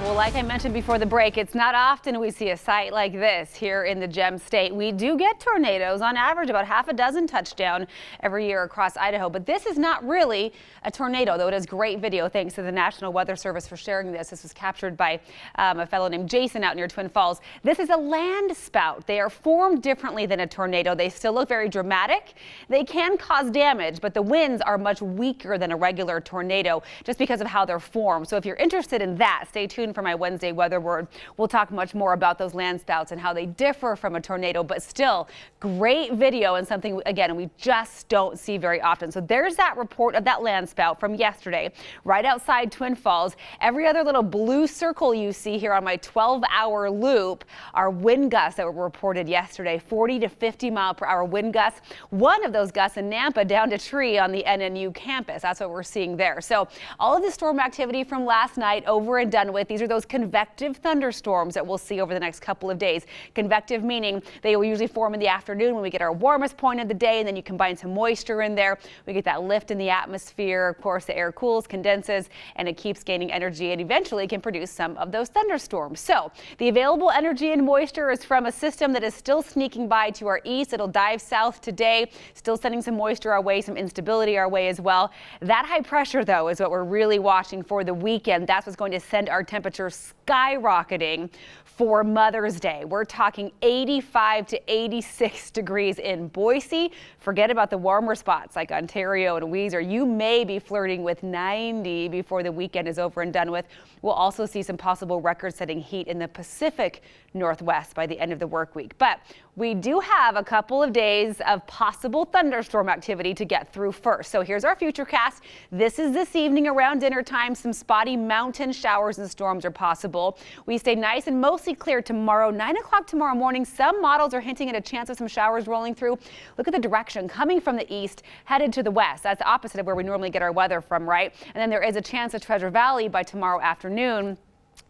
Well, like I mentioned before the break, it's not often we see a sight like this here in the Gem State. We do get tornadoes, on average about half a dozen touchdown every year across Idaho, but this is not really a tornado, though it is great video. Thanks to the National Weather Service for sharing this. This was captured by a fellow named Jason out near Twin Falls. This is a land spout. They are formed differently than a tornado. They still look very dramatic. They can cause damage, but the winds are much weaker than a regular tornado just because of how they're formed. So if you're interested in that, stay tuned for my Wednesday weather word. We'll talk much more about those land spouts and how they differ from a tornado, but still great video and something, again, we just don't see very often. So there's that report of that land spout from yesterday right outside Twin Falls. Every other little blue circle you see here on my 12-hour loop are wind gusts that were reported yesterday, 40 to 50 mile per hour wind gusts. One of those gusts in Nampa downed a tree on the NNU campus. That's what we're seeing there. So all of the storm activity from last night over and done with. These are those convective thunderstorms that we'll see over the next couple of days. Convective meaning they will usually form in the afternoon when we get our warmest point of the day, and then you combine some moisture in there. We get that lift in the atmosphere. Of course, the air cools, condenses, and it keeps gaining energy and eventually can produce some of those thunderstorms. So the available energy and moisture is from a system that is still sneaking by to our east. It'll dive south today, still sending some moisture our way, some instability our way as well. That high pressure, though, is what we're really watching for the weekend. That's what's going to send our temperatures skyrocketing for Mother's Day. We're talking 85 to 86 degrees in Boise. Forget about the warmer spots like Ontario and Weiser. You may be flirting with 90 before the weekend is over and done with. We'll also see some possible record-setting heat in the Pacific Northwest by the end of the work week. But we do have a couple of days of possible thunderstorm activity to get through first. So here's our futurecast. This is this evening around dinner time. Some spotty mountain showers and storms are possible. We stay nice and mostly clear tomorrow, 9 o'clock tomorrow morning. Some models are hinting at a chance of some showers rolling through. Look at the direction coming from the east, headed to the west. That's the opposite of where we normally get our weather from, right? And then there is a chance of Treasure Valley by tomorrow afternoon.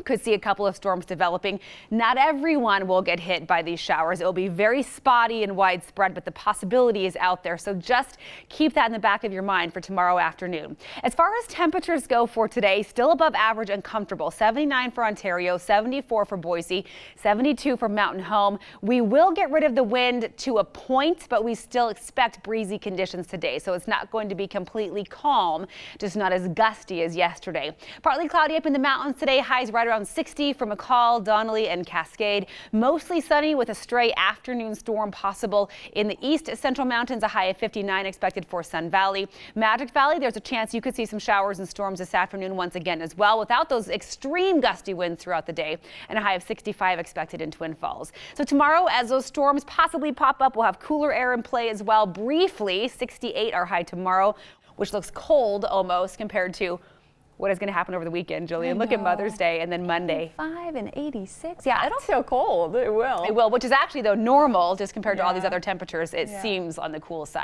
Could see a couple of storms developing. Not everyone will get hit by these showers. It will be very spotty and widespread, but the possibility is out there. So just keep that in the back of your mind for tomorrow afternoon. As far as temperatures go for today, still above average and comfortable. 79 for Ontario, 74 for Boise, 72 for Mountain Home. We will get rid of the wind to a point, but we still expect breezy conditions today. So it's not going to be completely calm, just not as gusty as yesterday. Partly cloudy up in the mountains today. Highs right around 60 for McCall, Donnelly, and Cascade. Mostly sunny with a stray afternoon storm possible in the east central mountains. A high of 59 expected for Sun Valley. Magic Valley, there's a chance you could see some showers and storms this afternoon once again as well, without those extreme gusty winds throughout the day. And a high of 65 expected in Twin Falls. So tomorrow, as those storms possibly pop up, we'll have cooler air in play as well. Briefly, 68 our high tomorrow, which looks cold almost compared to what is going to happen over the weekend, Jillian? Look at Mother's Day and then Monday. 85 and 86. Yeah, it'll feel cold. It will. It will, which is actually, though, normal just compared to all these other temperatures. It seems on the cool side.